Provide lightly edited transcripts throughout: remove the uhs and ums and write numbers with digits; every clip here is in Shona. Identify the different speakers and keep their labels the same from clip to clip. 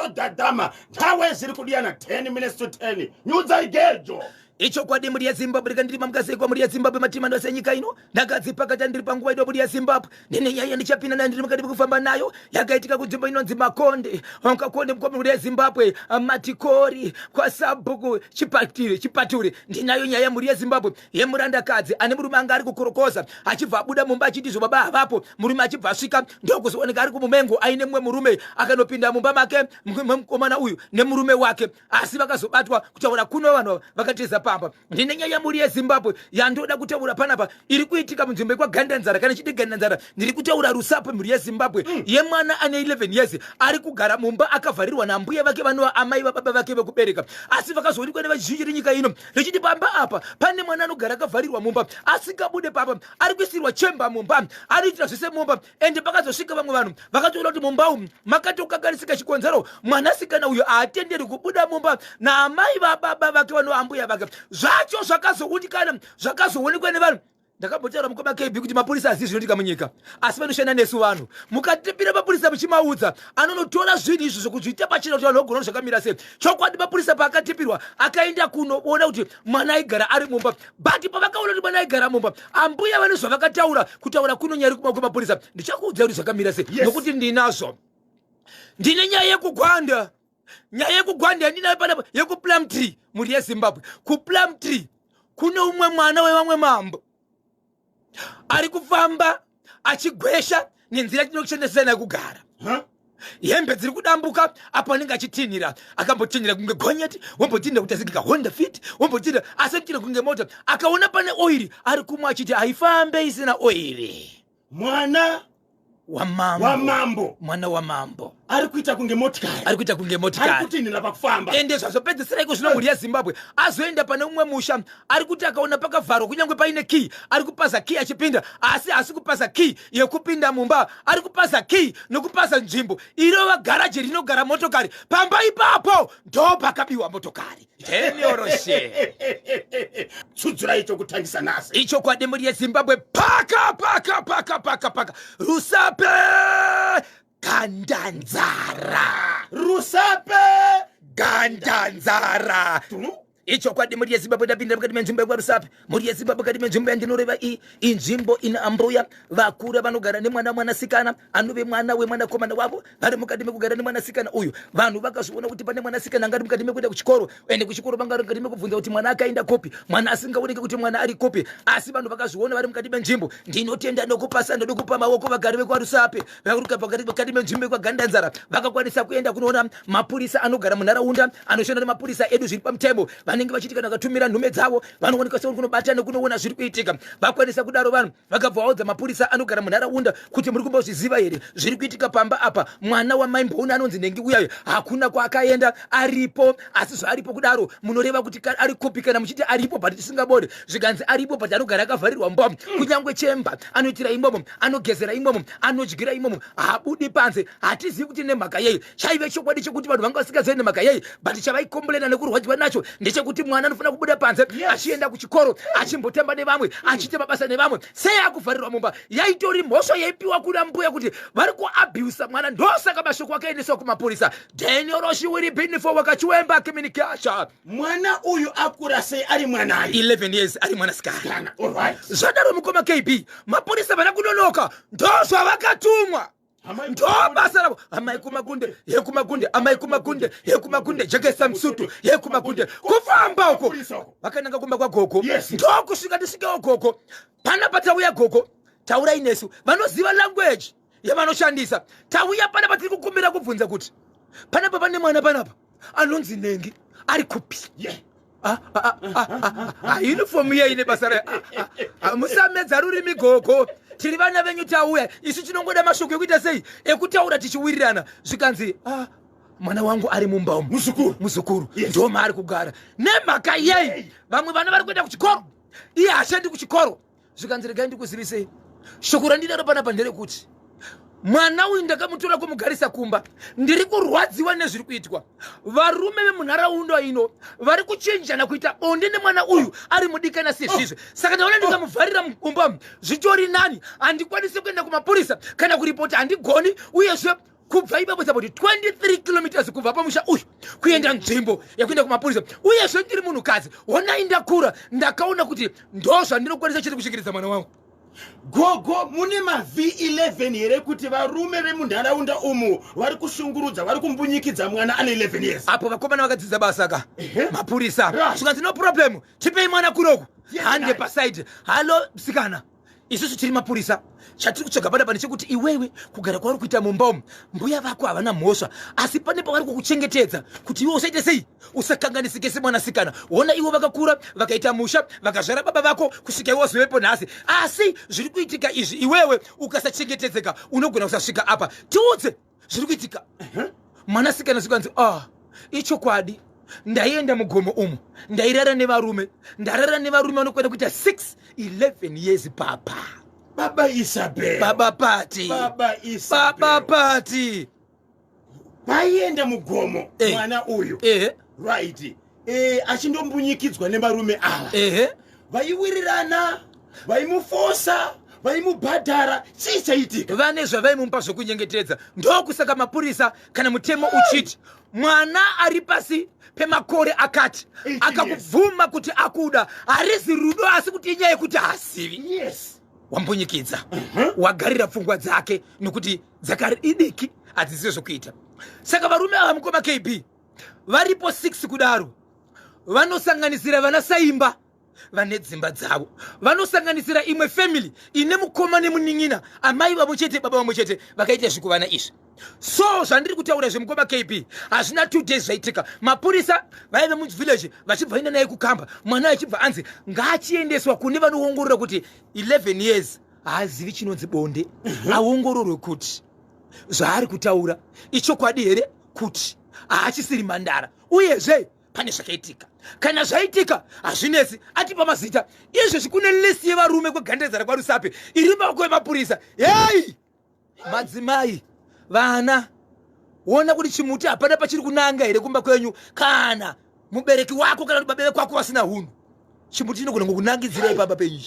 Speaker 1: dadama tawe ziri kudiana 10 minutes to 10 nyudza igejo
Speaker 2: icho kwadi muri yaZimbabwe ndiri mamukaseko muri yaZimbabwe matimando senyika ino ndakadzipakata ndiri panguva ido muri yaZimbabwe nene nyaya ndichapinda nayo ndiri mukati kufamba nayo yakaitika kunzvimbo inonzi Makonde Makonde muri yaZimbabwe Matikori kwaSabhuku Chipature ndinayo nyaya muri yaZimbabwe yemurandakadzi ane murume anga ari kukorokoza achibva abuda mumba achiti zvobaba havapo murume achibva asvika ndokuzooneka ari kumumengo aine mumwe murume akanopinda mumba make mukomana uyu nemurume wake asi vakazobatwa kutaura kuno vanhu vakatiza pamba ndine nyaya muri yeZimbabwe yandoda kutaura panapa iri kuitika munzvimbo yekwaGandanzara kana chiti Gandanzara ndiri kutaura rusape muri yeZimbabwe yemwana ane 11 years ari kugara mumba akavharirwa nambuya vake vanova amai vababa vake vekubereka asi vakazoonekwa nevazhinji renyika ino richiti pamba apa pane mwana anogara akavharirwa mumba asikabude papa ari kuisirwa chemba mumba ariitira zvese mumba ende pakazosvika vamwe vanhu vakatoona kuti mumba umu makatokagarisika chikonzero mwanasikana uyo haatenderi kubuda mumba naamai vababa vake vanova ambuya vake zvacho zvakazoundikana zvakazoonekwa nevanhu ndakambotaura mukoma KB kuti mapurisa azizi zvinoitika munyika asi vanoshanda nesu vanhu mukatipira mapurisa muchimaudza anonotora zvinhu izvo zvokuzviita pachena kuti vanhu vagona zvakamira sei chokwadi mapurisa paakatipirwa akaenda kunoona kuti mwana aigara ari mumba but pavakaona kuti mwana aigara mumba ambuya vane zvavakataura kutaura kuno nyari kumaoko mapurisa ndichakuudza kuti zvakamira sei nokuti ndinazvo ndine nyaya yekugwanda yandinayo panapa yekuPlumtree muri yeZimbabwe kuPlumtree kuno umwe mwana wevamwe mambo ari kufamba achigwesha nenzira tinokushandisa nayo kugara hembe dziri kudambuka apo anenge achitinhira akambotinhira kunge gonyeti wombotinhira kuti azikika Honda Fit wombotinhira asatinhira kunge mota akaona pane oiri ari kumwe achiti haifambe isina oiri
Speaker 1: mwana
Speaker 2: wamambo mwana wamambo
Speaker 1: ari kuita kunge motikari ari kutinhira pakufamba
Speaker 2: ende zvazopedzisira iko zvino muri yeZimbabwe azoenda pane umwe musha ari kuti akaona pakavharwa kunyangwe paine key ari kupasa key achipinda asi kupasa key yekupinda mumba ari kupasa key nokupasa nzvimbo irova garaji rinogara motokari pamba ipapo ndo pakabiwa motokari tenioroshe
Speaker 1: tsudzura icho kutangisa nasi
Speaker 2: icho kwadi muri yeZimbabwe paka rusape Gandanzara icho kwadi muri yeZimbabwe ndapinda mukati menzvimbo yekwaRusape muri yeZimbabwe kati menzvimbo yandinoreva iyi inzvimbo ina ambuya vakura vanogara mwanasikana anove mwana wemwanakomana wavo vari mukati mekugara nemwanasikana uyu vanhu vakazoona kuti pane mwanasikana angari mukati mekuenda kuchikoro ende kuchikoro vanga mukati mekubvunza kuti mwana akaenda kopi mwana asingaoneke kuti mwana ari kopi asi vanhu vakazoona vari mukati menzvimbo ndinotenda nokupasa ndoda kupa maoko vagari vekwaRusape varuka mukati menzvimbo yekwaGandanzara vakakwanisa kuenda kunoona mapurisa anogara munharaunda anoshanda nemapurisa edu zviri pamutemo vanenge vachiti kana vakatumira nhume dzavo vanowanika seuri kunobatana kunoona zviri kuitika vakwanisa kudaro vanhu vakabva vaudza mapurisa anogara munharaunda kuti muri kumbozviziva here zviri kuitika pamba apa mwana wamaimbouna anonzi Nhengi uyayo hakuna kwaakaenda aripo asi zvaaripo kudaro munoreva kuti ari kopi kana muchiti aripo but tisingabori zvikanzi aripo but anogara akavharirwa mbomo kunyangwe chemba anoitira imomo anogezera imomo anodyira imomo haabudi panze hatizivi kuti nemhaka yei chaive chokwadi chekuti vanhu vanga vasingazivi nemhaka yei but chavaikombolena nekurwadziwa nacho ndechekuti mwana anofanira kubuda panze achienda kuchikoro achimbotamba nevamwe achiita mabasa nevamwe sei akuvharirwa mumba yaitori mhosva yaipiwa kuna mbuya kuti vari kuabhusa mwana ndosaka mashoko akaendeswa kumapurisa denioroshi wiri binifo wakachiwemba communication
Speaker 1: mwana uyu akura sei ari mwanai
Speaker 2: 11 years ari mwanasikana zvadaro mukoma KB mapurisa vana kunonoka ndozvavakatumwa ndo basa ravo yekumagunde jekesa msutu yekumagunde kufamba uko vakananga kumba kwagogo ndo kusvika ndisvikewo gogo pana patauya gogo taurai nesu vanoziva language yavanoshandisa tauya panapa tiri kukumbira kubvunza kuti panapa pane mwana panapa anonzi Nhengi ari kupi uniform yeine basa musamedza rurimi gogo tiri vana venyu tauya isu tinongoda mashoko ekuita sei ekutaura tichiwirirana zvikanzi mwana wangu ari mumba umu muzukuru ndo maari kugara nemhaka yei vamwe vana vari kuenda kuchikoro iye hashendi kuchikoro zvikanzi regai ndikuzivisei shoko randinaro panapa nderekuti mwana uyu ndakamutora kumugarisa kumba ndiri kurwadziwa nezviri kuitwa varume vemunharaunda ino vari kuchenjana kuita bonde nemwana uyu ari mudikana sezvizve saka ndaona ndikamuvharira mukumba zvitori nani handikwanisi kuenda kumapurisa kana kuripota handigoni uyezve kubva ipapo saboti 23 kilometers kubva pamusha uyu kuenda nzvimbo yekuenda kumapurisa. Uyezve ndiri munhukadzi, honai ndakura ndakaona kuti ndozvandinokwanisa chete kusvikeredza mwana wangu.
Speaker 1: Gogo, mune V11 here kuti varume vemunharaunda umu vari kushungurudza, vari kumbunyikidza mwana ane 11 years.
Speaker 2: Apo vakomana vakadzidza basa ka mapurisa zvikanzi no problem, tipei mwana kuroku hande pasaidi. Halo msikana, isusu tiri mapurisa, chatiri kutsvaga panapa ndechekuti iwewe kugara kwauri kuita mumba umu, mbuya vako havana mhosva, asi pane pavari kukuchengetedza kuti iwe usaite sei, usakanganisike semwanasikana. Ona ivo vakakura vakaita musha vakazvara baba vako kusvika iwe wazovepo nhasi, asi zviri kuitika izvi iwewe ukasachengetedzeka unogona kusasvika apa. Tiudze zviri kuitika. Mwanasikana zvikanzi ichokwadi, ndaienda mugomo umu, ndairara nevarume, ndarara nevarume vanokwenda kuita 6-11 years papa.
Speaker 1: Baba Isabel.
Speaker 2: Baba Pati.
Speaker 1: Baba Isabel.
Speaker 2: Baba Pati.
Speaker 1: Vaienda mugomo mwana uyu. Right. Achindombunyikidzwa nevarume ava. Vaiwirirana, vaimufosa, vaimubhadhara, chii chaitika?
Speaker 2: Vane zvavaimupa zvokunyengetedza. Ndokusaka mapurisa kana mutemo uchiti mwana ari pasi pemakore akati akakubvuma kuti akuda, harisi rudo asi kuti inyaya yekuti haasivi.
Speaker 1: Yes.
Speaker 2: Wambunyikidza, wagarira pfungwa dzake nokuti dzakari idiki hadzizive zvokuita. Saka varume ava mukoma KB varipo 6 kudaro, vanosanganisira vana Saimba vane dzimba dzavo, vanosanganisira imwe family ine mukoma nemunin'ina, amai vamwe chete baba vamwe chete, vakaita zvikuvana izvi. So zvandiri kutaura zvemukoma KB hazvina 2 days zvaitika. Mapurisa vaive muvillage vachibva ina naye kukamba, mwana achibva anzi ngaachiendeswa kune vanoongorora kuti 11 years haazivi chinonzi bonde, aongororwe kuti zvaari kutaura ichokwadi here, kuti haachisiri mandara, uyezve pane zvakaitika. Kana zvaitika hazvinesi, atipa mazita. Izvezvi kune lisi yevarume kwegandedzara kwaRusape iri maoko emapurisa. Hei madzimai, vana, wona kuti chimuti hapana pachiri kunanga here kumba kwenyu, kana mubereki wako kana kuti baba vako vasina hunhu, chimuti chinogona kungokunangidzirai pamba penyu.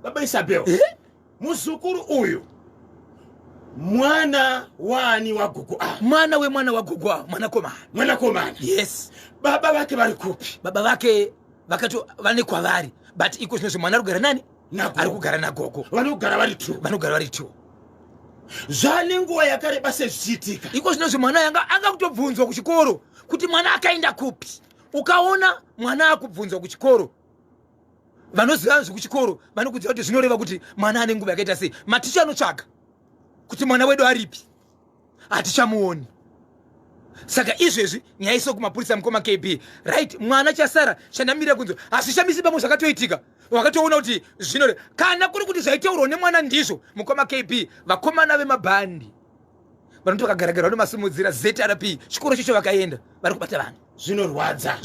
Speaker 1: Baba Isabel, muzukuru uyu mwana wani wa gogo a?
Speaker 2: Mwana wemwana wa gogo a, mwanakomana. Yes.
Speaker 1: Baba vake vari kupi?
Speaker 2: Baba vake vakato vane kwavari, but iko zvinozvi mwana ari kugara nani? Ari kugara nagogo.
Speaker 1: Vanogara vari 2. Zvane nguva yakareba sezvichiitika.
Speaker 2: Iko zvinozvi mwana anga kutobvunzwa kuchikoro kuti mwana akaenda kupi. Ukaona mwana akubvunzwa kuchikoro, vanoziva zvekuchikoro vanokuziva kuti zvinoreva kuti mwana ane nguva yakaita sei. Maticha anotsvaga kuti mwana wedu aripi, hatichamuoni. Saka izvezvi nyaya iso kumapurisa mukoma KB, right, mwana chasara chanamira kunzo hazvishamisi pamwe zvakatoitika, wakatoona kuti zvinore kana kuri kuti zvaitaurwa nemwana ndizvo. Mukoma KB vakomana vemabhandi vanoti vakagaragara vanomasimudzira ZRP chikoro chicho vakaenda vari kubata vanhu.
Speaker 1: Zvinorwadza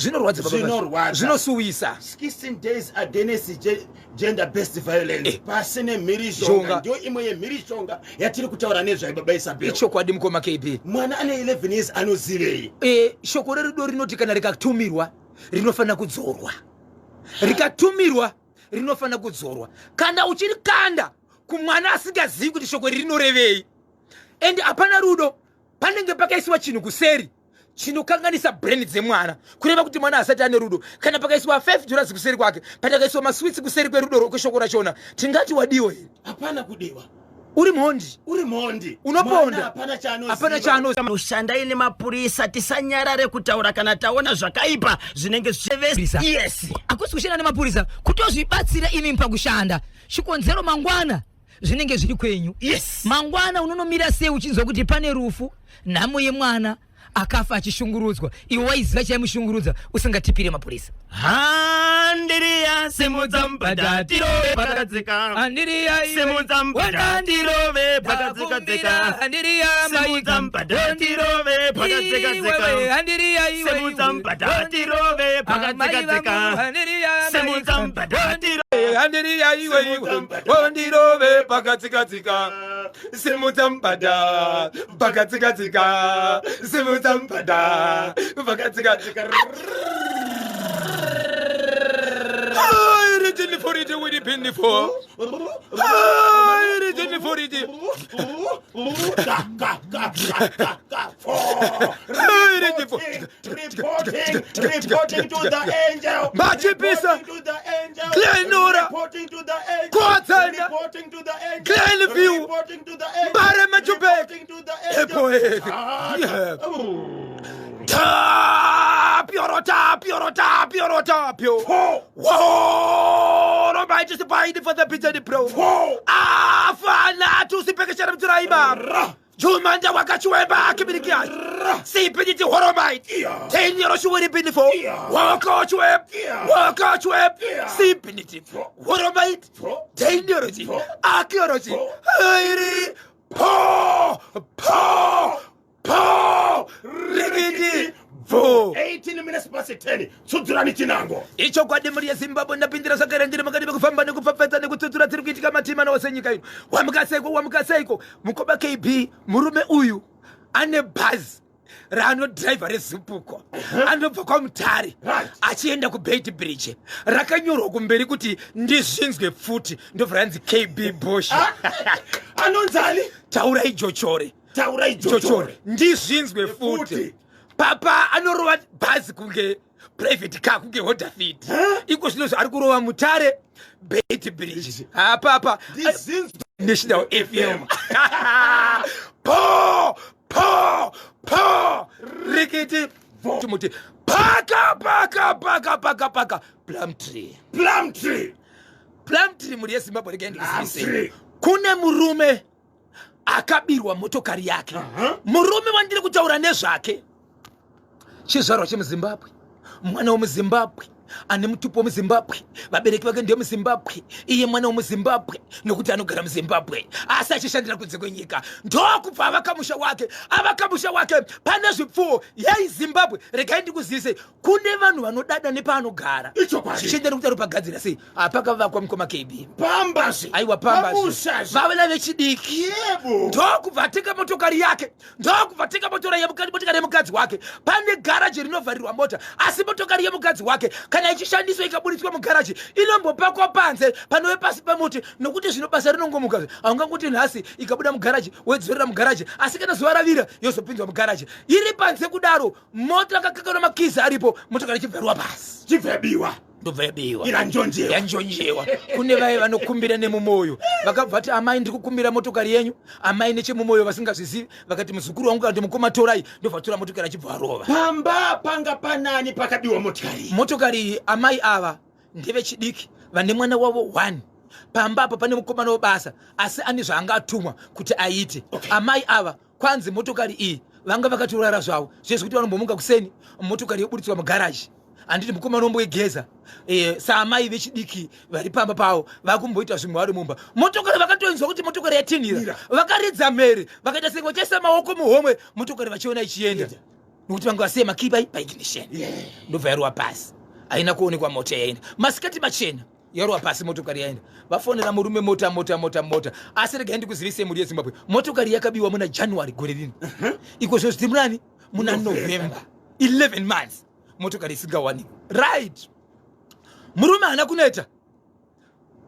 Speaker 2: zvinosuwisa.
Speaker 1: 16 days against gender based violence pasine mhirishonga ndio imwe yemhirishonga yatiri kutaura nezvayo baba Isabel.
Speaker 2: Ichokwadi mukoma KB.
Speaker 1: Mwana ane 11 years anozivei?
Speaker 2: Shoko rerudo rinoti kana rikatumirwa rinofanira kudzorwa, rikatumirwa rinofanira kudzorwa. Kana uchiri kanda kumwana asingazivi kuti shoko rinorevei, ende hapana rudo, panenge pakaiswa chinhu kuseri chinokanganisa brain dzemwana kureva kuti mwana asati ane rudo. Kana pakaiswa $5 kuseri kwake, patakaiswa maswitsi kuseri kwerudo kweshoko rachona, tingati wadiwa here?
Speaker 1: Hapana kudiwa.
Speaker 2: Uri mhondi unoponda, hapana chaanoziva.
Speaker 3: Mushandai nemapurisa, tisanyarare kutaura kana taona zvakaipa zvinenge zvevesa.
Speaker 4: Yes, akusi kushanda nemapurisa kutozvibatsira imi pakushanda. Chikonzero mangwana zvinenge zviri kwenyu.
Speaker 3: Yes.
Speaker 4: Mangwana unonomira sei uchinzwa kuti pane rufu, nhamo yemwana akafa achishungurudzwa, iwe waiziva chaimushungurudza usingatipire mapurisa.
Speaker 3: Handiriya simudzambada tirove pakadzika.
Speaker 4: Handiriya
Speaker 3: simudzambada tirove pakadzika.
Speaker 4: Handiriya
Speaker 3: simudzambada tirove pakadzika.
Speaker 4: Handiriya
Speaker 3: simudzambada tirove pakadzika.
Speaker 4: Handiriya
Speaker 3: simudzambada
Speaker 2: Handiriya wandirove pakadzika. Simudzambada pakadzika. Simudzambada pakadzika. I written for it with the penny for. I written for it.
Speaker 1: Reporting to the angel.
Speaker 2: Machipisa.
Speaker 1: Reporting to the angel.
Speaker 2: Glenora.
Speaker 1: Reporting to the angel.
Speaker 2: Kwatsanda.
Speaker 1: Reporting to the angel.
Speaker 2: Glenview.
Speaker 1: Reporting to the angel.
Speaker 2: Bare Machupek.
Speaker 1: Reporting to the angel.
Speaker 2: Tapio. Whoa, no by just buy it for the pizza the pro. Fana to see Pekasham Driver. Jumanda Wakachweba, Kibirikia. See Pediti Horomite. 10 years you would have been for. Walk out web. See Pediti. Horomite. 10 years. Accuracy. Rigidi.
Speaker 1: 18 minutes past 10. Sudrani Chinango.
Speaker 2: Icho kwa demuri ya Zimbabwe na pindira sakara ndiri makadi kufamba nekufafeta nekututura tiri kuitika matima na wasenyika ino. Wamukaseko mukoba KB murume uyu ane buzz rano driver rezipuko anobva kwa Mutare achienda ku Bait Bridge rakanyorwa kumberi kuti ndizvinzwe futi ndobva ranzi KB Bosch.
Speaker 1: Anonzali
Speaker 2: Taurai Jochore ndizvinzwe futi. Papa anorova bhazi kunge private car kunge Hodafit. Iko zvino ari kurova Mutare Bait Bridge. Papa National FM. Po Rikiti Tumuti paka Plum tree muri yeZimbabwe rekendi. Kune murume akabirwa motokari yake. Murume wandiri kutaura nezvake. Chizvarwa chemuZimbabwe, mwana wemuZimbabwe, ane mutupo wemuZimbabwe, vabereki vake ndiye muZimbabwe, iye mwana wemuZimbabwe nokuti anogara muZimbabwe asi achishandira kunze kwenyika. Ndokubva avakamusha wake pane zvipfuwo. Yei Zimbabwe, regai ndikuzivise kune vanhu vanodada nepaanogara. Zvichienda nekuti ari pagadzira sei pakavakwa mukoma KB
Speaker 1: Pambasi.
Speaker 2: Aiwa Pambasi vavana vechidiki. Ndokubva atenga motokari yake, ndokubva atenga motokari yemukadzi wake. Pane garaji rinovharirwa mota asi motokari yemukadzi wake kana ichishandiswa ikabudiswa mugaraji inombopakwa panze panove pasi pemuti nokuti zvino basa rinongomuka. Haunganguti nhasi ikabuda mugaraji wodzorera mugaraji asi kana zuva ravira yozopinzwa mugaraji iri panze kudaro. Mota kakakana makizi aripo motokari ichibvarwa pasi
Speaker 1: Chibvebiwa.
Speaker 2: ndobva yabiwa
Speaker 1: yanjonjewa.
Speaker 2: Kune vaye vanokumbira nemumoyo vakabva vati amai ndiri kukumbira motokari yenyu. Amai nechemumoyo vasingazvizivi vakati muzukuru wangu kana mukoma torai ndobva tora motokari achibva arova.
Speaker 1: Pamba panga panani pakabiwa
Speaker 2: motokari iyi. Amai ava ndevechidiki vane mwana wavo 1. Pamba apa pane mukomana webasa asi ane zvaangatumwa kuti aite. Amai ava kwanzi motokari iyi vanga vakatorara zvavo zvezvekuti vanombomuka kuseni motokari yoburitswa mugaraji. Anditi mukoma nomboigeza saamai vechidiki vari pamba pavo vakumboita zvimwe vari mumba. Motokari vakatonzwa kuti motokari yatinhira vakaridza mhere vakaita senge vachaisa maoko muhomwe motokari vachiona ichienda nokuti vanga vasema kipai paignition. Ndobva yaruwa pasi haina kuonekwa mota yaenda. Masikati machena yaruwa pasi motokari yaenda. Vafonera murume mota asi regai ndikuzivise muri yeZimbabwe motokari yakabiwa muna January gore rino. Iko zvozviti munani muna November 11 months motokari isingawanikwa. Right, murume haana kuneta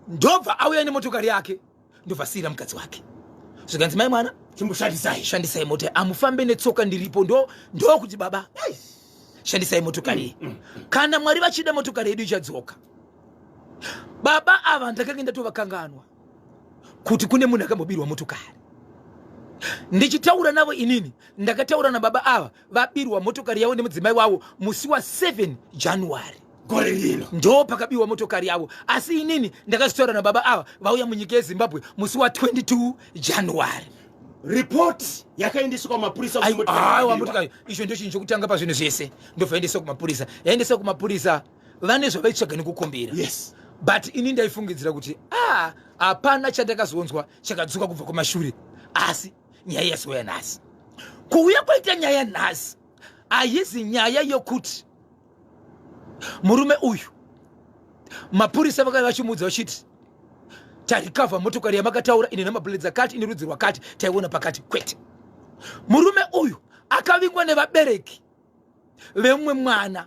Speaker 2: ndobva auya nemotokari yake ndobva asiyira mukadzi wake. Zvikanzi mai mwana shandisai mota amufambe netsoka ndiripo ndokuti baba shandisai motokari kana Mwari vachida motokari yedu ichadzoka. Baba ava ndakanga ndatovakanganwa kuti kune munhu akambobirwa motokari. Ndichitaura navo inini ndakataura nababa ava vabirwa motokari yavo nemudzimai wavo musi wa 7 January
Speaker 1: gore rino
Speaker 2: ndo pakabiwa motokari yavo. Asi inini ndakazitaura nababa ava vauya munyika yeZimbabwe musi wa 22 January.
Speaker 1: Report yakaendeswa kumapurisa.
Speaker 2: Motokari izvo ndio chinhu chokutanga pazvinhu zvese ndobva yaendeswa kumapurisa. Yaendeswa kumapurisa vane zvavaitsvaga nekukumbira. But ini ndaifungidzira kuti hapana chandakazonzwa chakadzoka kubva kumashure. Asi nyaya yasiwa nhasi. Kuuya kwaita nyaya nhasi haisi nyaya yokuti murume uyu mapurisa vakanga vachimudza vachiti tarikavha motokari yamakataura ine namabhuledzi akati ine rudzi rwakati taiona pakati. Kwete, murume uyu akavingwa nevabereki vemumwe mwana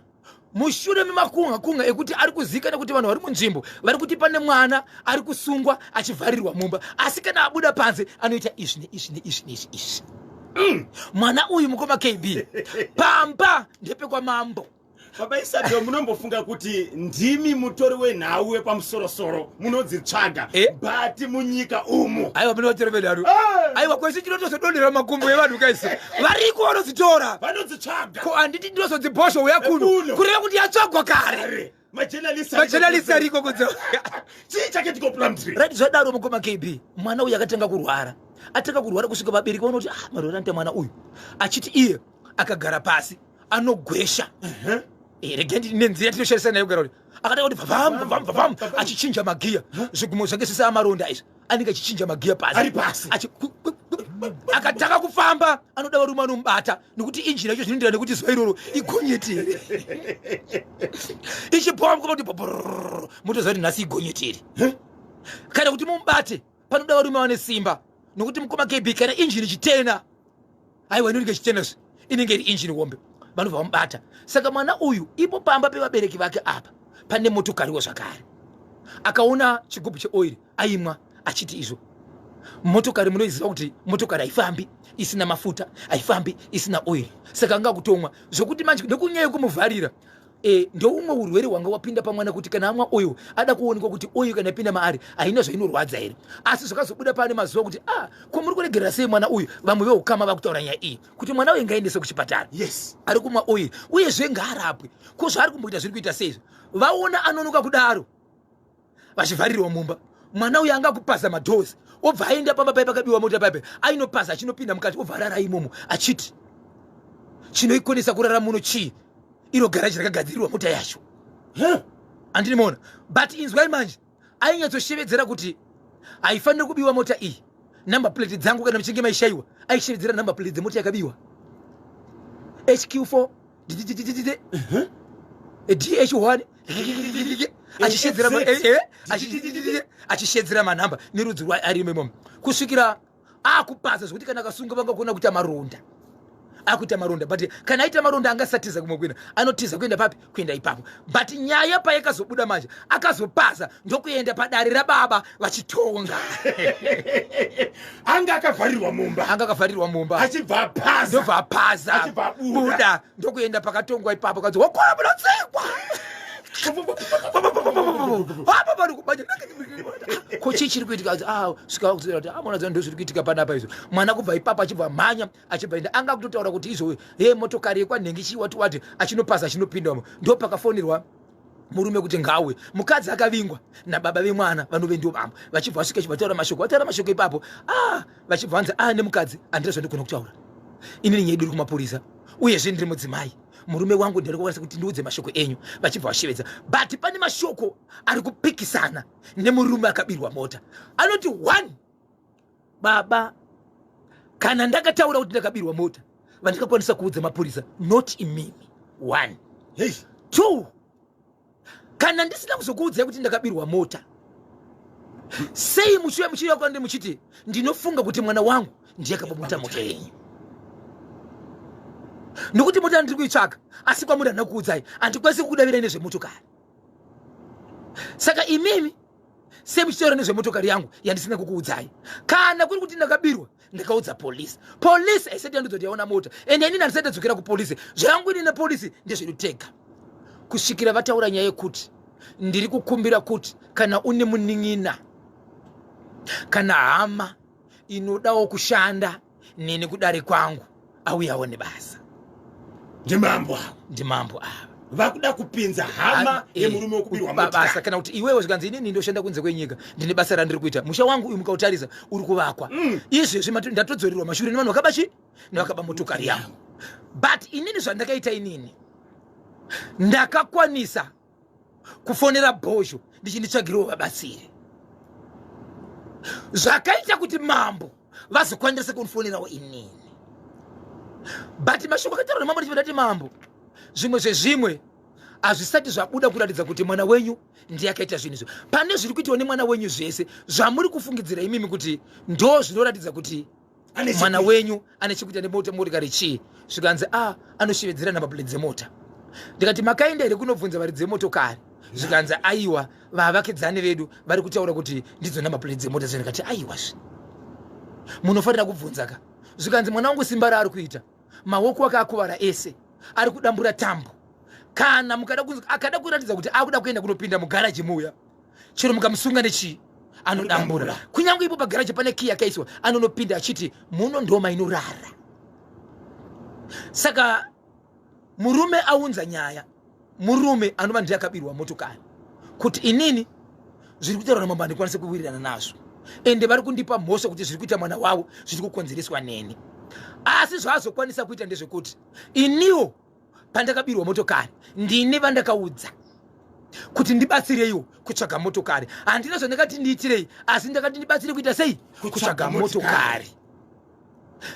Speaker 2: mushure memakunga ekuti ari kuzikana kuti vanhu vari munzvimbo vari kuti pane mwana ari kusungwa achivharirwa mumba asi kana abuda panze anoita izvi. mwana uyu mukoma KB pamba ndepekwa mambo.
Speaker 1: Baba Isabel munombofunga kuti ndimi mutori wenhau wepamusorosoro munodzitsvaga bati munyika umu.
Speaker 2: Aiwa munoterevedaro. Aiwa kwese chinotozodonera makumbo evanhu kaisi. Variko vanodzitora.
Speaker 1: Vanodzitsvaga.
Speaker 2: Ko anditi ndinozodzibhosho uyakuno. Kureva kuti yatsvagwa kare. Majournalist ariko kunze.
Speaker 1: Chii chake chikopulamtiri.
Speaker 2: Right zvadaro mukoma KB. Mwana uyu akatanga kurwara. Atanga kurwara kusvika vabereki vanoti maroranta mwana uyu. Achiti iye akagara pasi anogwesha. Regendi nenzira tinoshandisa nayo kugara kuti akatanga kuti pam achichinja magiya. Zvigumo zvake sisa amaronda izvi. Anenge achichinja magiya pasi.
Speaker 1: Ari pasi.
Speaker 2: Akatanga kufamba anoda varume anomubata nekuti injini yacho zvinoendera nekuti zuva iroro igonyetere. Ichibhova mukoma kuti motoziva kuti nhasi igonyetere. Kana kuti mumubate panoda varume vane simba nekuti mukoma KB kana injini chitena. Aiwa inenge chitena inenge iri injini hombe. Vanobva vamubata. Saka mwana uyu ipo pamba pevabereki vake apa pane motokariwo zvakare. Akaona chigubhu cheoiri aimwa achiti izvo. Motokari munoiziva kuti motokari haifambi isina mafuta, haifambi isina oil. Saka anga kutomwa zvokuti manje nekunyaya yekumuvharira ndoumwe urwere hwanga wapinda pamwana kuti kana amwa oil ada kuonekwa kuti oil kana ipinda maari haina zvainorwadza here. Asi zvakazobuda pane mazuva kuti ko muri kuregerera sei mwana uyu vamwe veukama vakutaura nyaya iyi kuti mwana uyu ngaendese kuchipatara.
Speaker 1: Yes.
Speaker 2: Ari kumwa oil uyezve ngaarapwe. Ko zvaari kumboita zviri kuita seizvo vaona anonoka kudaro vachivharirwa mumba. Mwana uyu anga kupasa madhozi obva aenda pamba pai pakabiwa mota paipe ainopasa achinopinda mukati obva arara imomo achiti chinoikonesa kurara muno chii iro garaji rakagadzirirwa mota yacho. Andinimoona but inzwai manje ainyatsosevedzera kuti haifaniri kubiwa mota iyi. Number plate dzangu kana michinge maishaiwa aishevedzera number plate dzemota yakabiwa HQ4 DH1 achishedzera manhamba nerudzi rwaari imomo kusvikira akupasa zvokuti kana akasunga vangakuona kuti amaronda akuita maronda but kana aita maronda angasatiza kumwe kuenda anotiza kuenda papi kuenda ipapo but nyaya payakazobuda manje akazopasa ndokuenda padare rababa vachitonga.
Speaker 1: Anga akavharirwa mumba achibva pasa
Speaker 2: ndobva apasa buda ndokuenda pakatongwa ipapo kazi wakora munotsikwa ko chii chiri kuitika svika kuzoera kuti mwana dzangu ndozviri kuitika panapa izvo. Mwana kubva ipapo achibva mhanya achibva enda anga kutotaura kuti izvo motokari yekwanhengi chiwati achinopasa achinopindamo ndo pakafonirwa murume kuti ngawe. Mukadzi akavingwa nababa vemwana vanove ndio bambo vachibva vasvika chivataura mashoko ipapo vachibva vanzi nemukadzi handina zvandikona kutaura inini nyaya idiri kumapurisa uyezve ndiri mudzimai murume wangu ndiri kukwanisa kuti ndiudze mashoko enyu vachibva vashevedza but pane mashoko ari kupikisana nemurume akabirwa mota anoti 1 baba kana ndakataura kuti ndakabirwa mota vandingakwanisa kuudza mapurisa not imimi 1 2 kana ndisina kuzokuudzai kuti ndakabirwa mota sei mushuya muchiuya kwandi muchiti ndinofunga kuti mwana wangu ndiyakaba mota mota yenyu nokuti mota ndiri kuitsvaka asi kwamuri handina kuudzai handikwanisi kukudavira nezvemotokari. Saka imimi sei muchitaura nezvemotokari yangu yandisina kukuudzai. Kana kuri kuti ndakabirwa ndakaudza polisi haisati yandidzoti yaona mota ende inini handisati ndadzokera kupolisi zvangu ini nepolisi ndezvedutega kusvikira vataura nyaya yekuti ndiri kukumbira kuti kana une munin'ina kana hama inodawo kushanda neni kudare kwangu auyawo nebasa. Ndimambo ava
Speaker 1: vakuda kupinza hama yemurume wokubirwa
Speaker 2: mabasa kana kuti iwewe zvikanzi inini ndoshanda kunze kwenyika ndine basa randiri kuita musha wangu uyu mukautarisa uri kuvakwa izvezvi ndatodzoreerwa mashure nevanhu vakaba chii nevakaba motokari yangu but inini zvandakaita inini ndakakwanisa kufonera bhosho ndichinditsvagirawo vabatsiri zvakaita kuti mambo vazokwanisa kundifonerawo inini but mashoko akataurwa nemambo ndichindati mambo zvimwe zvezvimwe hazvisati zvabuda kuratidza kuti mwana wenyu ndiye akaita zvinhu izvo pane zviri kuitiwa nemwana wenyu zvese zvamuri kufungidzira imimi kuti ndo zvinoratidza kuti mwana wenyu ane chekuita nemotikari chii zvikanzi anoshevedzera nambapuleti dzemota ndikati makaenda here kunobvunza varidzi dzemotokari zvikanzi aiwa vavakidzani vedu vari kutaura kuti ndidzo nambapuleti dzemota ndikati aiwa munofanira kubvunza ka zvikanzi mwana wangu simba raari kuita maoko ake akuvara ese ari kudambura tambo kana akada kuratidza kuti akuda kuenda kunopinda mugaraji muya chero mukamusunga nechii anodambura kunyange ipo pagaraji pane kii yakaiswa anonopinda achiti muno ndo mainorara. Saka murume aunza nyaya, murume anova ndiye akabirwa motokari kuti inini zviri kutaura namamba ndikwanise kuwirirana nazvo ende vari kundipa mhosva kuti zviri kuita mwana wavo zviri kukonzereswa neni. Asi zvaazokwanisa kuita ndezvekuti iniwo pandakabirwa motokari ndine vandakaudza kuti ndibatsireiwo kutsvaga motokari. Handina zvandakati ndiitirei, asi ndakati ndibatsire kuita sei? Kutsvaga motokari.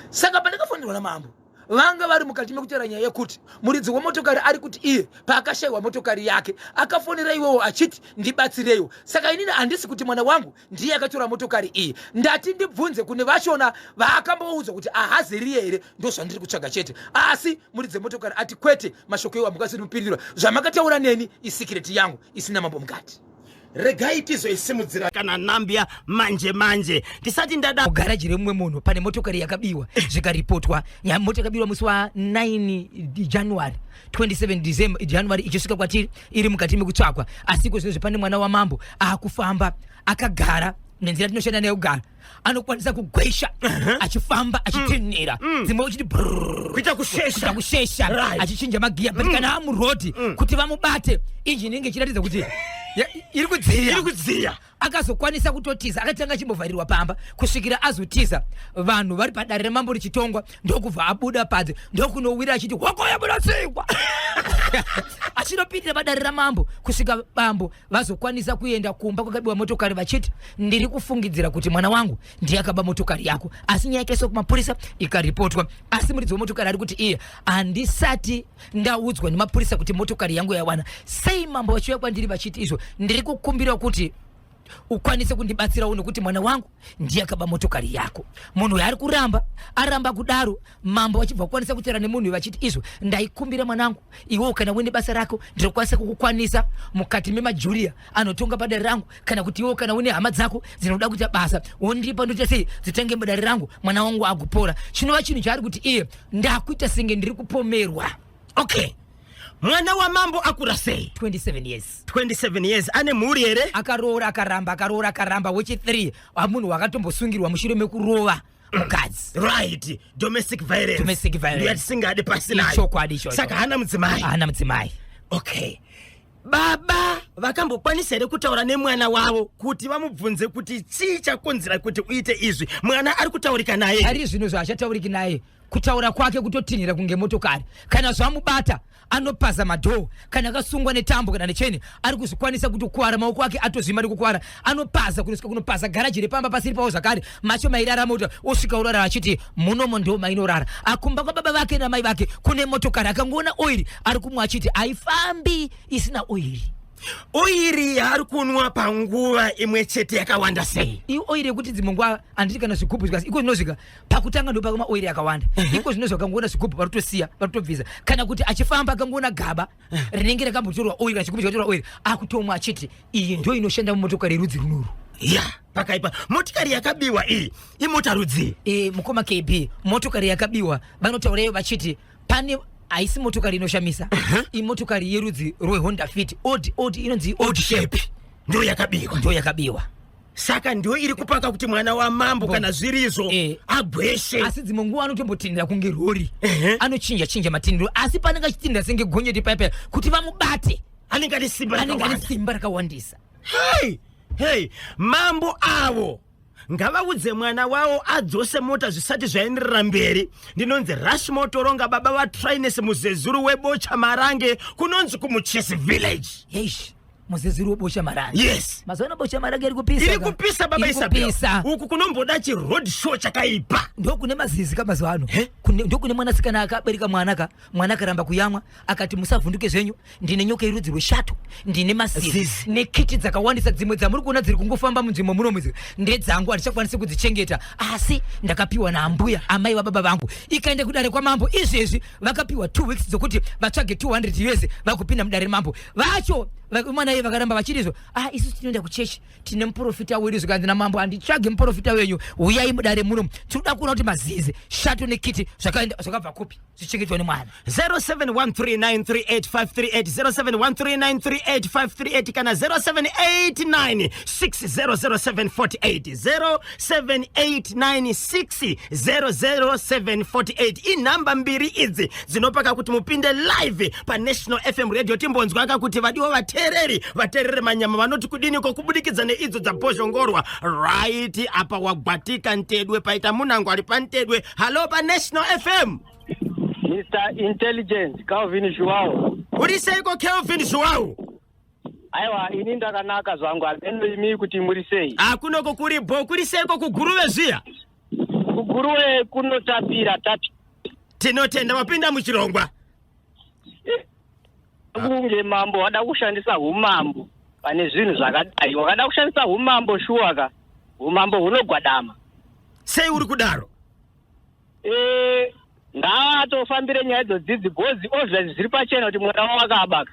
Speaker 2: Saka pandakafonderwa namambo vanga vari mukati mekutaura nyaya yekuti muridzi wemotokari ari kuti iye paakashayiwa motokari yake akafonera iwowo achiti ndibatsireiwo. Saka inini handisi kuti mwana wangu ndiye akatora motokari iyi, ndati ndibvunze kune vashona vaakamboudzwa kuti ahaziri here ndo zvandiri kutsvaga chete. Asi muridzi wemotokari ati kwete, mashoko iwo hamukasiri mupindura, zvamakataura neni isikireti yangu isina mambo mukati.
Speaker 1: Regai tizoisimudzira
Speaker 3: kana nambia manje ndisati ndada
Speaker 4: mugaraji remumwe munhu pane motokari yakabiwa zvikaripotwa. Motokari yakabiwa musi wa 9 January 27 January ichisvika kwatiri iri mukati mekutsvakwa. Asi kozvino pane mwana wamambo akufamba akagara nenzira tinoshanda naye kugara anokwanisa kugwesha achifamba achitenera dzimwe uchiti
Speaker 3: kuita kushesha
Speaker 4: achichinja magiya but kana amurodi kuti vamubate injini inge ichiratidza kuti iri kudziya akazokwanisa kutotiza akatanga chimbovharirwa pamba kusvikira azotiza vanhu vari padare remambo richitongwa ndokubva abuda padze ndokunowira achiti wakoya munotsingwa achinopindira padare ramambo kusvika bambo vazokwanisa kuenda kumba kwakabiwa motokari vachiti ndiri kufungidzira kuti mwana wangu ndiye akaba motokari yako. Asi nyaya ikaiswa kumapurisa ikaripotwa. Asi muridzi wemotokari ari kuti iye handisati ndaudzwa nemapurisa kuti motokari yangu yawana. Sei mambo vachiuya kwandiri vachiti izvo ndiri kukumbira kuti ukwanise kundibatsirawo nokuti mwana wangu ndiye akaba motokari yako. Munhu yari kuramba aramba kudaro mambo vachibva kukwanisa kutaura nemunhu vachiti izvo ndaikumbira mwanangu iwewo kana uine basa rako ndinokwanisa kukukwanisa mukati memajuria anotonga padare rangu, kana kuti iwewo kana une hama dzako dzinoda kuita basa wondipa ndoita sei dzitenge padare rangu mwana wangu agopora. Chinova chinhu chaari kuti iye ndakuita senge ndiri kupomerwa.
Speaker 3: Okay, mwana wa mambo akura sei? 27 years. Ane mhuri here?
Speaker 4: Akaroora akaramba wechi3 munhu wakatombosungirwa mushure mekurova mukadzi.
Speaker 3: Right, domestic violence. Ndiyatisingade pasi nayo.
Speaker 4: Chokwadi.
Speaker 3: Saka hana mudzimai. Okay, baba vakambokwanisa here kutaura nemwana wavo kuti vamubvunze kuti chii chakonzera kuti uite izvi? Mwana ari kutaurika naye?
Speaker 4: Ari zvino zvaachatauriki naye. Kutaura kwake kutotinhira kunge motokari. Kana zvamubata anopaza madhoo, kana akasungwa netambo kana necheni ari kuzvikwanisa kutokuwara maoko ake atozvima ari kukuwara anopaza kunosvika kunopaza garaji repamba pasiri pawo zvakare macho mairara mota osvika urara achiti munomo ndo mainorara. Akumba kwababa vake namai vake kune motokari akangoona oiri ari kumwe achiti haifambi isina oiri.
Speaker 3: Oiri yaari kunwa panguva imwe chete yakawanda sei?
Speaker 4: Iyo oiri yekuti dzimwe nguva handiti kana zvigubhu zvikasi iko zvinosvika pakutanga ndo pakama oiri yakawanda. Iko zvinozvi akangoona zvigubhu varutosiya varutobvisa, kana kuti achifamba akangoona gaba rinenge rakambotorwa oiri chigubhu chakatorwa oiri akutomwa achiti iyi ndo inoshanda mumotokari yerudzi runuru.
Speaker 3: Ya, pakaipa motikari yakabiwa iyi imota rudzi
Speaker 4: mukoma KB motokari yakabiwa vanotaurayo vachiti pane haisi motokari inoshamisa. Imotokari yerudzi rweHonda Fit old inonzi old shape
Speaker 3: ndo yakabiwa. Saka ndio iri kupaka kuti mwana wa mambo kana zvirizo agweshe.
Speaker 4: Asi dzimwe nguva anotombotindira kunge rori anochinja matindiro, asi panenge achitindira senge gonyeti paipa kuti vamubate
Speaker 3: anenge ane
Speaker 4: simba rakawandisa.
Speaker 3: Hey, mambo avo ngavaudze mwana wavo adzose mota zvisati zvaenderera mberi. Ndinonzi Rush Motoronga baba vaTrainess muzezuru webocha marange kunonzi kumuchesi village.
Speaker 4: Yesh, muzezuru webocha marange.
Speaker 3: Yes,
Speaker 4: mazona bocha marange iri kupisa
Speaker 3: baba Isabella. Uku kunomboda chi road show chakaipa.
Speaker 4: Ndo kune mazizi kama zvano. Ndo kune mwanasikana akabereka mwana akaramba kuyamwa akati musavhunduke zvenyu ndine nyoka yerudzi rweshato ndine mazizi nekiti dzakawandisa dzimwe dzamuri kuona dziri kungofamba munzvimbo munomuzi ndedzangu handichakwanisi kudzichengeta, asi ndakapiwa naambuya amai vababa vangu ikaenda kudare kwamambo. Izvezvi vakapiwa 2 weeks dzokuti vatsvage 200 US vakupinda mudare remambo vacho mwana ndiye vakaramba vachirizo isu tinoenda kuchechi tine muprofita awiri zvikanzi namambo handitsvage muprofita wenyu uyai mudare muno tinoda kuona kuti mazizi shato nekiti zvakabva kupi zvichengetwa nemwana
Speaker 3: 0713938538 0713938538 kana 0789600748 0789600748 inhamba mbiri idzi dzinopaka kuti mupinde live paNational FM radio timbonzwa akakuti vadiwa vatereri manyama vanoti kudini kokubudikidza neidzo dzabhozhongorwa right apa wagwatika Ntedwe paita munango ari paNtedwe. Hello paNational FM.
Speaker 5: Mr. Intelligence Calvin Joao.
Speaker 3: Uri seiko Calvin Joao?
Speaker 5: Aiwa ini ndakanaka zvangu alendo imi kuti muri sei?
Speaker 3: Kunoko kuri bo kuri seiko kuguruwe zviya?
Speaker 5: Kuguruwe kunotapira tapi.
Speaker 3: Tinotenda wapinda muchirongwa.
Speaker 5: Kunge mambo wada kushandisa umambo pane zvinhu zvakadai. Wakada kushandisa umambo shuwaka. Umambo hunogwadama.
Speaker 3: Sei uri kudaro?
Speaker 5: Ngaatofambire nyaya dzodzidzi gozi ozva zviri pachena kuti mwana wavo akaabaka.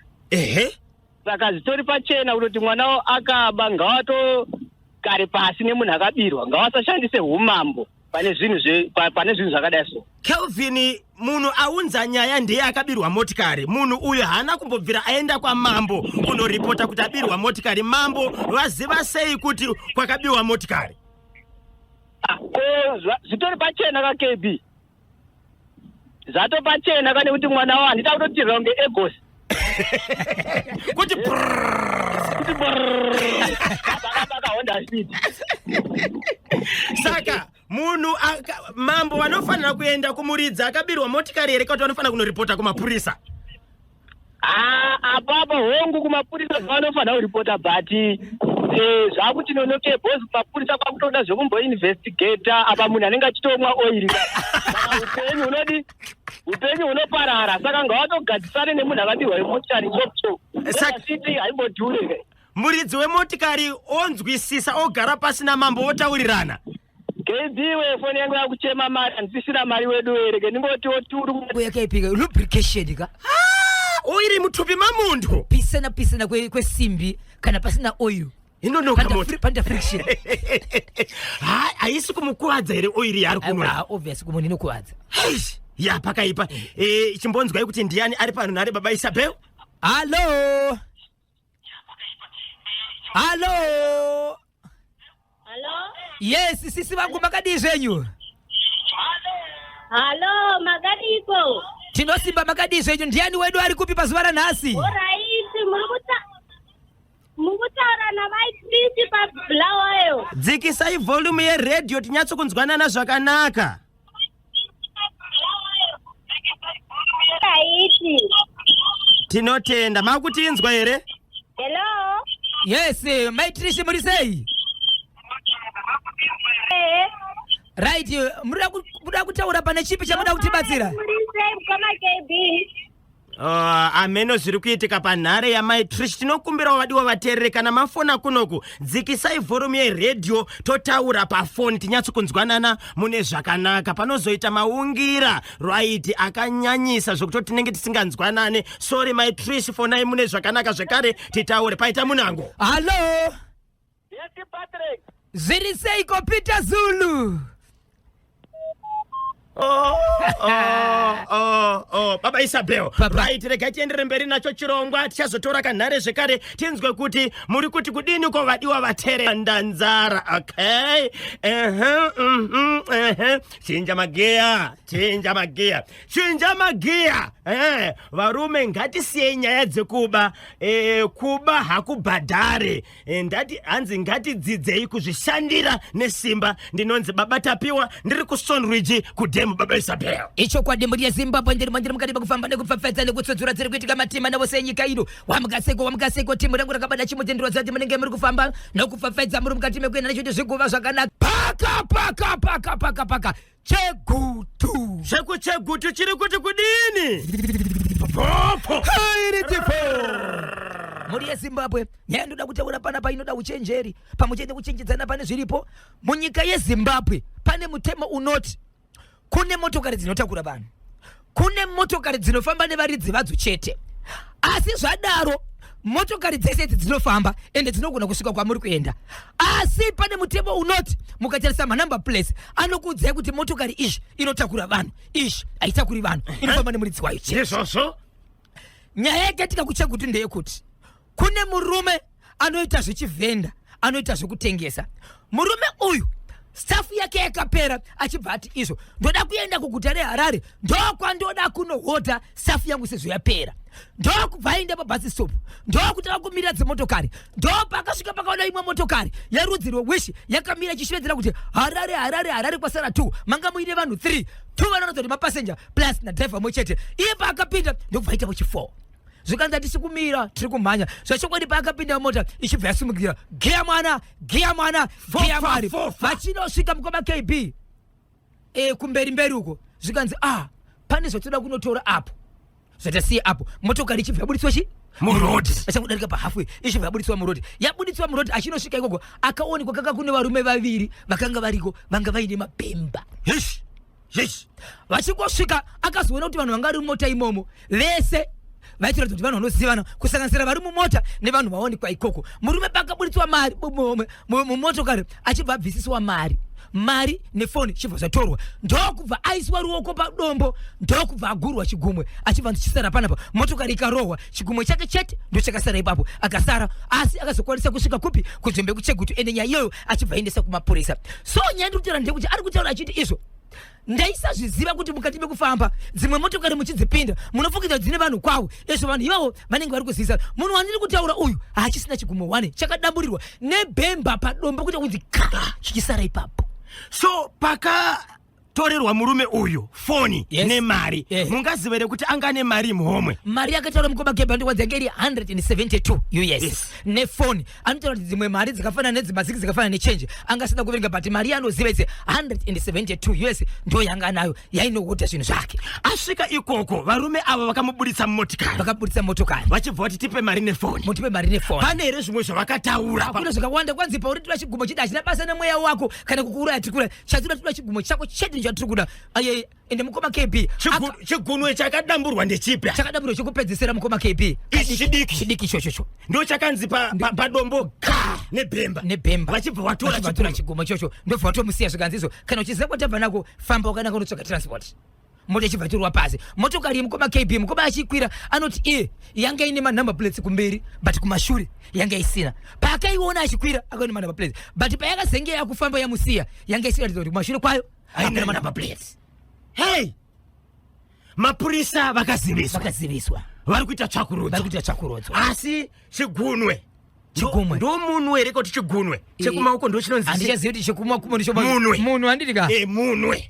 Speaker 5: Saka zvitori pachena kuti mwana wavo akaaba ngavatogare pasi nemunhu akabirwa. Ngavasashandise umambo pane zvinhu zvakadai so.
Speaker 3: Kelvin, munhu aunza nyaya ndiye akabirwa motikari. Munhu uyo hana kumbobvira aenda kwa mambo kunoripota kuti abirwa motikari. Mambo vaziva sei kuti kwakabirwa motikari?
Speaker 5: Zvitori pachena kaKB. Zato pachena kane kuti mwana wavo handita kutotirwa kunge egosi.
Speaker 3: Kuti
Speaker 5: baka Honda Speed.
Speaker 3: Saka munhu mambo vanofanira kuenda kumuridza akabirwa motikari here kuti vanofanira kunoripota kumapurisa?
Speaker 5: Apapo hongu kumapurisa vanofanira kuripota but zvakuti nonoke bosi kumapurisa kwakutoda zvekumboinvestigata apa munhu anenge achitomwa oiri. Upenyu hunoparara saka ngavatogadzisane nemunhu akabirwa motikari chopcho. Siti haimbodhure.
Speaker 3: Muridzi wemotikari onzwisisa ogara pasina mambo otaurirana.
Speaker 5: Kedziwe foni yangu yakuchema mari handisisina mari wedu here ndingoti oturu
Speaker 4: yakaipiga lubrication ka
Speaker 3: oiri mutupi mamuntu
Speaker 4: pisana kwesimbi kana pasina oil
Speaker 3: inonoka moto
Speaker 4: panda friction.
Speaker 3: Haisi kumukuwadza here oil yari kunwa?
Speaker 4: Obviously kumunhu inokuwadza.
Speaker 3: Ya pakaipa. Chimbonzwai kuti ndiani ari pano nare baba Isabel?
Speaker 4: Hello. Yes, sisi vangu makadi zvenyu.
Speaker 6: Hello, magadiko.
Speaker 4: Tinosimba makadi zvenyu. Ndiani wedu ari kupi pazuva ranhasi?
Speaker 6: Alright, mukutaura namaitisi pablawayo.
Speaker 3: Dzikisai volume yeredio tinyatsokunzwanana zvakanaka.
Speaker 6: Alright.
Speaker 3: Tinotenda. Makutinzwa here?
Speaker 6: Hello.
Speaker 4: Yes, maitrishi muri sei? Right, muda kutaura pane chipi chamuda kutibatsira?
Speaker 6: Muri sei kama KB?
Speaker 3: Ameno zviri kuitika panhare yamaitrish. Tinokumbirawo vadiwa vateereri kana mafona kunoku dzikisai volume yeredio totaura pafoni tinyatsokunzwanana mune zvakanaka. Panozoita maungira right akanyanyisa zvokuti tinenge tisinganzwanane. Sorry maitrish, fonai mune zvakanaka zvekare titaure. Paita munango.
Speaker 4: Hello.
Speaker 5: Yes, Patrick.
Speaker 4: Zviri seiko Peter Zulu?
Speaker 3: Baba Isabel. Right, regai tiendere mberi nacho chirongwa tichazotora kanhare zvekare tinzwe kuti muri kuti kudini kwavadiwa vateereri ndanzara. Okay. Chinja magiya. Varume ngatisiyei nyaya dzekuba. Kuba hakubhadhare. Hanzi ngatidzidzei kuzvishandira nesimba. Ndinonzi Baba Tapiwa ndiri kuSonridge kudemu Baba Isabel.
Speaker 4: Icho kwa demu ya Zimbabwe ndiri mukati pakufamba nekupfapfadza nekutsodzura dziri kuitika matima navose enyika ino. Wamukaseko timu rangu rakabada chimudendero zati munenge muri kufamba nekupfapfadza muri mukati mekuenda nechoti zviguva zvakanaka. Paka
Speaker 3: Chegutu chiri kuti kudini?
Speaker 4: Muri yeZimbabwe nyaya ndoda kutaura panapa inoda uchenjeri pamwe kuchenjedzana pane zviripo munyika yeZimbabwe. Pane mutemo unoti kune motokari dzinotakura vanhu, kune motokari dzinofamba nevaridzi vadzo chete. Asi zvadaro motokari dzese dzinofamba ende dzinogona kusvika kwamuri kuenda, asi pane mutemo unoti mukatarisa manumber plates anokuudzai kuti motokari izvi inotakura vanhu, izvi haitakuri vanhu, inofamba nemuridzi wayo
Speaker 3: izvozvo.
Speaker 4: nyaya yakatika kuchekuti ndeyekuti kune murume anoita zvechivhenda, anoita zvekutengesa. Murume uyu stafu yake yakapera, achibva ati izvo ndoda kuenda kuguta reHarare, ndokwandoda kunohota stafu yangu sezvo yapera, ndokubva aenda pabhasi stop, ndokutanga kumirira dzimotokari, ndopakasvika pakaona imwe motokari yerudzi rwewish yakamira ichishevedzera kuti Harare kwasara 2, manga muine vanhu 3 vanoratidza kuti mapasenja plus nadhiraivha mwe chete. Iye paakapinda ndokubva aita muchi 4 zvikanzi hatisi kumira, tiri kumhanya. Zvachokwadi paakapinda mota ichibva yasimukira giya mwana mwari. Vachinosvika mukoma KB kumberi uko zvikanzi pane zvatoda kunotora apo, zvatasiya apo motokari ichibva yabuditswa
Speaker 3: murodhi,
Speaker 4: achangodarika pahalfway ichibva yabuditswa murodhi. Achinosvika ikoko akaonekwa kanga kune varume vaviri vakanga variko vanga vaine mabhemba. Vachingosvika akazoona kuti vanhu vanga vari mumota imomo vese vaitiratidza kuti vanhu vanozivana kusanganisira vari mumota nevanhu vaonekwa ikoko. Murume pakabuditswa mari mumotokari achibva abvisiswa mari nefoni chibva zvatorwa, ndokubva aiswa ruoko padombo, ndokubva agurwa chigumwe achibva ndichisara panapa. Motokari ikarohwa, chigumwe chake chete ndochakasara ipapo, akasara asi akazokwanisa kusvika kupi kunzvimbo yekuChegutu, ende nyaya iyoyo achibva aendesa kumapurisa. So nyaya ndikutaura ndekuti ari kutaura achiti izvo ndaisazviziva kuti mukati mekufamba dzimwe motokari muchidzipinda munofungidza dzine vanhu kwavo, izvo vanhu ivavo vanenge vari kuzivisana. Munhu wandiri kutaura uyu haachisina chigumo 1 chakadamburirwa nebhemba padombo kuti unzi chichisara ipapo.
Speaker 3: So pakatorerwa murume uyu foni nemari, mungazivere kuti anga ane mari muhomwe.
Speaker 4: Mari yakataura mukoma Geba ndiwadzanga iri 172 US nefoni. Anotaura kuti dzimwe mari dzakafanana nedzimaziki dzakafanana nechange angasina kuverenga, but mari anoziva idzi 172 US ndo yanga nayo yainohota zvinhu zvake.
Speaker 3: Asvika ikoko varume ava vakamubuditsa motokari vachibva kuti tipe mari nefoni. Pane here zvimwe zvavakataura?
Speaker 4: Hakuna zvakawanda. Kwanzi pauri toda chigumo chida achina basa nemweya wako kana kukuuraya tikura, chatinoda toda chigumo chako chete chatiri kuda. Ende mukoma KB
Speaker 3: chigunwe chakadamburwa ndechipi?
Speaker 4: Chakadamburwa chokupedzisira mukoma KB chidiki ichocho
Speaker 3: ndo chakanzi padombo nebhemba vachibva vatora
Speaker 4: chigumo ichocho, ndobva vatomusiya zvikanzi izvo. Kana uchiziva kwatabva nako famba wakanaka unotsvaga transport. Mota ichibva yatorwa pasi, motokari yemukoma KB mukoma achikwira anoti yanga ine manumber plates kumberi but kumashure yanga isina. Paakaiona achikwira akaona manumber plates, but payakazengera kufamba yamusiya yanga isiratidza kuti kumashure kwayo haina manumber plates.
Speaker 3: Hey, mapurisa vakaziviswa vari kuita tsvakurudzo, asi chigunwe ndo munhu here kuti chigunwe chekumaoko ndo chinonzi
Speaker 4: handichazivi kuti chekumakumbo ndicho
Speaker 3: munhu
Speaker 4: handidika
Speaker 3: munwe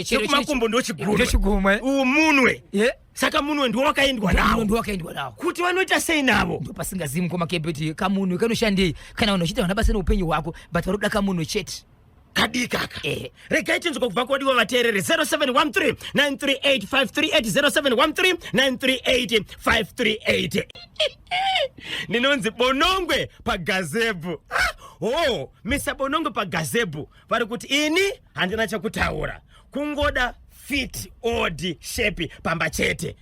Speaker 3: chekumakumbo ndo chigumwe munwe. Saka munwe ndo wakaendwa nawo kuti vanoita sei navo
Speaker 4: ndo pasingazivi mukoma KB kuti kamunhu kanoshandei kana vanhu vachita vana basa neupenyu hwako, but varoda kamunhu chete
Speaker 3: kadikaka. Regai tinzwa kubva kwadiwa vateereri 0713 938 538 ndinonzi Bonongwe pagazebhu. Mr Bonongwe pagazebhu vari kuti ini handina chakutaura, kungoda fit odd shape pamba chete.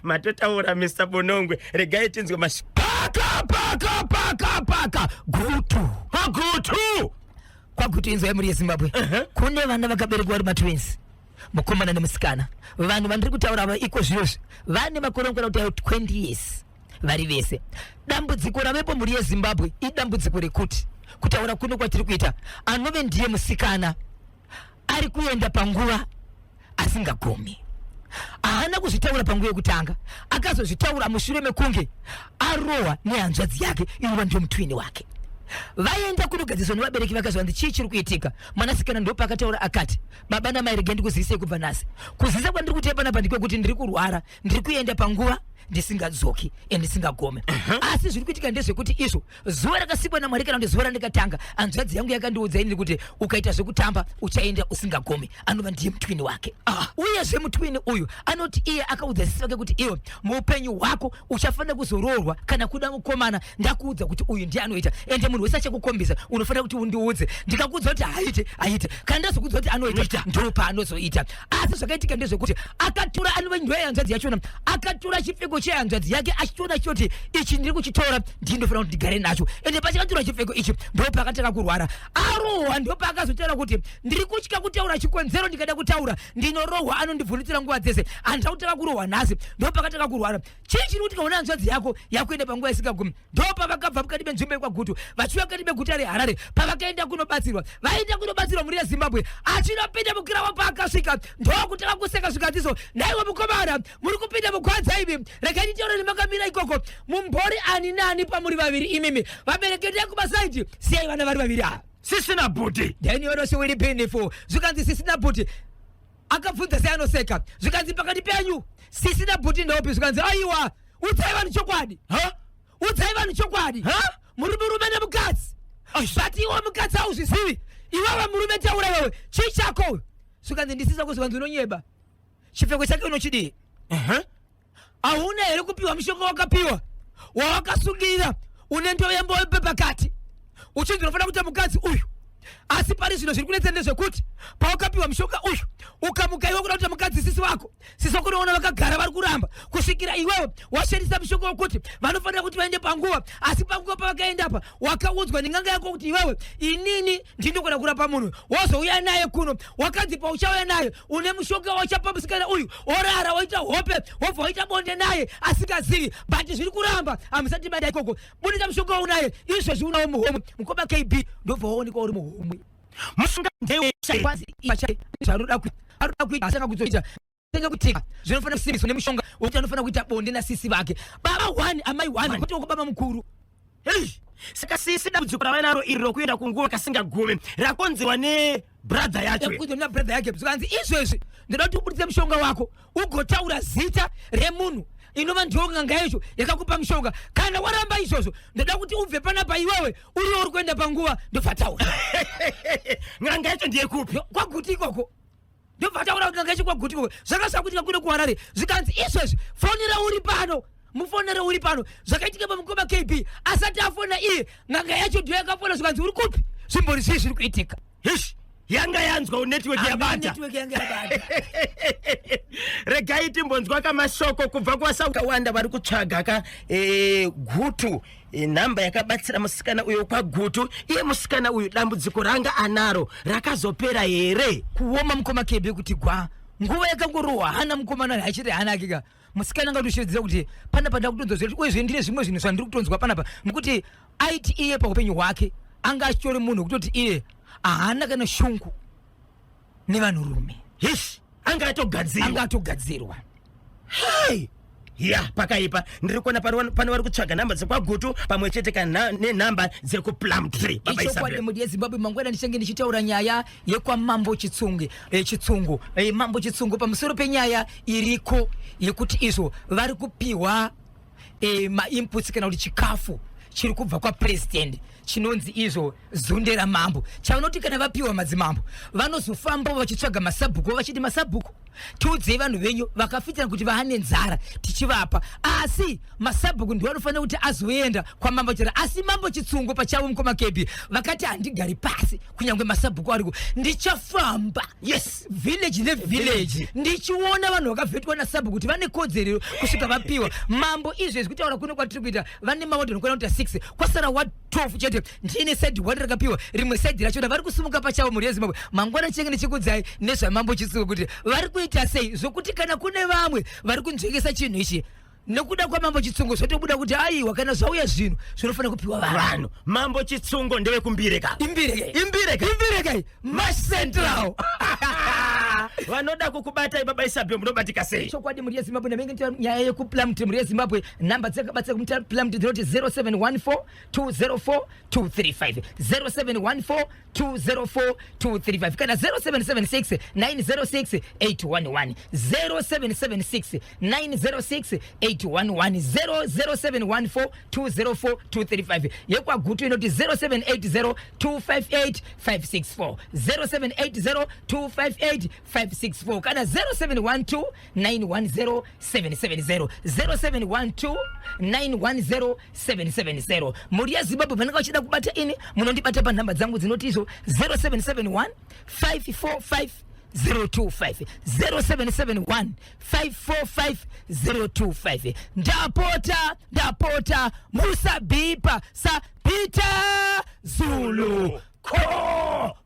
Speaker 3: Matotaura Mr Bonongwe, regai tinzwe paka gutu
Speaker 4: kwagutu inzwa yemuri yeZimbabwe. Kune vana vakaberekwa vari matwins, mukomana nemusikana. Vanhu vandiri kutaura ava iko zviyozvi vane makore anokwana kuti 20 years vari vese. Dambudziko ravepo muri yeZimbabwe idambudziko rekuti kutaura kuno kwatiri kuita anove ndiye musikana ari kuenda panguva asingagumi. Haana kuzvitaura panguva yekutanga, akazozvitaura mushure mekunge arohwa nehanzvadzi yake inova ndiyo mutwini wake. Vaenda kunogadziswa nevabereki vakazwa ndi chii chiri kuitika. Mwanasikana ndo pakataura akati baba namai regai ndikuzivisei kubva nhasi. Kuzivisa kwandiri kutepa panapa ndikokuti ndiri kurwara, ndiri kuenda panguva ndisingadzoki ndisingagome. Asi zviri kuitika ndezvekuti izvo zuva rakasikwa naMwari kana kuti zuva randikatanga hanzvadzi yangu yakandiudza ini kuti ukaita zvekutamba uchaenda usingagome, anova ndiye mutwini wake. Uyezve mutwini uyu anoti iye akaudza sisi vake kuti iwe muupenyu hwako uchafanira kuzoroorwa kana kuda mukomana. Ndakuudza kuti uyu ndiye anoita, ende munhu wese achakukombisa unofanira kuti undiudze. Ndikakuudza kuti haite kana ndazokuudza kuti anoita ndo paanozoita. Asi zvakaitika ndezvekuti akatura anova ndoya hanzvadzi yachona akatura chipfeko chipfeko chehanzvadzi yake achitoona choti ichi ndiri kuchitora ndinofana kuti ndigare nacho ende pachakatora chipfeko ichi ndo pakataka kurwara arohwa ndo paakazotaura kuti ndiri kutya kutaura chikonzero ndikada kutaura ndinorohwa anondivhunitsira nguva dzese handida kutaka kurohwa nhasi ndo pakataka kurwara chii chiri kuti kaona hanzvadzi yako yakuenda panguva isingagumi ndo pavakabva mukati menzvimbo yekwagutu vachiuya mukati meguta reharare pavakaenda kunobatsirwa vaenda kunobatsirwa muri yezimbabwe achinopinda mukirawa paakasvika ndo kutaka kuseka zvikatiso naiwe mukomana muri kupinda mugwadza imi regai nditaura nemakamira ikoko mumbori ani nani pamuri vaviri imimi vaberekendai kumasaiti siyai vana vari vaviri ava
Speaker 3: sisina bhuti
Speaker 4: then yonose wiri piniful zvikanzi sisina bhuti akabvunza seanoseka zvikanzi pakati penyu sisina bhuti ndopi zvikanzi aiwa udzai vanhu chokwadi udzai vanhu chokwadi muri murume nemukadzi but iwe mukadzi hauzvizivi ivava murume taura iwewe chii chako zvikanzi ndisisa kuzvikanzi unonyeba chipfeko chake unochidii hauna here kupiwa mushonga wakapiwa wawakasungira une ndoyembo wepepakati uchinzi unofanira kuita mukadzi uyu asi pari zvino zviri kunetsa ndezvekuti paukapiwa mushonga uyu ukamukaiwa kuda kuita mukadzi sisi wako unoona vakagara vari kuramba kusvikira iwewe washandisa mushonga wekuti vanofanira kuti vaende panguva asi panguva pavakaendapa wakaudzwa nenganga yako kuti iwewe inini ndinogona kurapa munhu wozouya naye kuno wakanzi pauchauya naye une mushonga wachapa musikana uyu orara waita hope wobva waita bonde naye asingazivi but zviri kuramba hamusati bada ikoko budisa mushonga unaye izvozvi unawo muhomwe mukoma KB ndobva waonekwa uri muhomwe
Speaker 3: musunga
Speaker 4: zvaroda kuita asanga kuzoita tenga kutika zvinofanira kusimbiswa nemushonga wekuti anofanira kuita bonde nasisi vake baba 1 amai 1 kuti wokobaba mukuru
Speaker 3: saka sisi dambudziko rava naro iri rokuenda kunguva kasingagumi rakonzerwa nebradha
Speaker 4: yake zvikanzi izvezvi ndoda kuti ubudise mushonga wako ugotaura zita remunhu inova ndiyo nganga yacho yakakupa mushonga kana waramba izvozvo ndoda kuti ubve panapa iwewe uriwo uri kuenda panguva ndobva taura
Speaker 3: nganga yacho ndiyekupi
Speaker 4: kwaguti ikoko ndobva taura kuti nganga yacho kwaguti ikoko zvakasakuitika kuno kuharare zvikanzi izvezvi fonera uri pano mufonere uri pano zvakaitika pamukoma KB asati afona iye nganga yacho ndiyo yakafona zvikanzi uri kupi zvimbori zvii zviri kuitika
Speaker 3: yanga yanzwa unetiweki yabata regai timbonzwa kamashoko kubva kuvasaukawanda vari kutsvaga ka gutu nhamba yakabatsira musikana uyo kwagutu iye musikana uyu dambudziko ranga anaro rakazopera here
Speaker 4: kuoma mukoma KB kuti gwa nguva yakangorohwa hana mukomana hachiri hana akika musikana ngatoshidzira kuti panapa ndakutonzwa kuti uye ndine zvimwe zvinhu zvandiri kutonzwa panapa mukuti aiti iye paupenyu hwake anga achitori munhu kutoti iye haana kana shungu nevanhurume
Speaker 3: anga
Speaker 4: atogadzirwa
Speaker 3: ya pakaipa ndiri kuona pano vari kutsvaga nhamba dzekwagutu pamwe chete nenhamba dzekuplumtree
Speaker 4: ichokwadi mudi yezimbabwe mangwana ndichange ndichitaura nyaya yekwamambo chitsungu mambo chitsungu pamusoro penyaya iriko yekuti izvo vari kupiwa mainputs kana kuti chikafu chiri kubva kwapresident chinonzi izvo zunde ramambo chaunoti kana vapiwa madzimambo vanozofamba vachitsvaga masabhuku vachiti masabhuku tiudzei vanhu venyu vakafitira kuti vane nzara tichivapa asi masabhuku ndiwo anofanira kuti azoenda kwamambo chera asi mambo chitsungu pachavo mukoma KB vakati handigari pasi kunyange masabhuku ariko ndichafamba village nevillage ndichiona vanhu vakavhetwa nasabhuku kuti vane kodzero kusvika vapiwa mambo izvezvi kutaura kuno kwatiri kuita vane maodhi anokwana kuita 6 kwasara wa 12 chete ndine saidi 1 rakapiwa rimwe saidi rachona vari kusumuka pachavo muri yezimbabwe mangwana chenge ndichikudzai nezvamambo chitsungu kuti vari kuita sei zvokuti kana kune vamwe vari kunzvekesa chinhu ichi nekuda kwamambo chitsungu zvotobuda kuti aiwa kana zvauya zvinhu zvinofanira kupiwa vanhu
Speaker 3: mambo chitsungu ndevekumbireka
Speaker 4: imbireka macentral
Speaker 3: vanoda kukubatai baba Isabel munobatika sei
Speaker 4: chokwadi muri yezimbabwe namenge nyaya yekuplumtree muri yezimbabwe nhamba dzakabatsira kumutira plumtree dzinoti 0714 204 235 0714 204 235 kana 0776 906 811 0776 906 811 0714 204 235 yekwagutu inoti 0780 258 564 0780 258 564 kana 0712 910 770 0712 910 770 muri yezimbabwe vanenge vachida kubata ini munondibata panhamba dzangu dzinoti izvo 0771 545 025 0771 545 025 ndapota musabipa sa Peter Zulu ko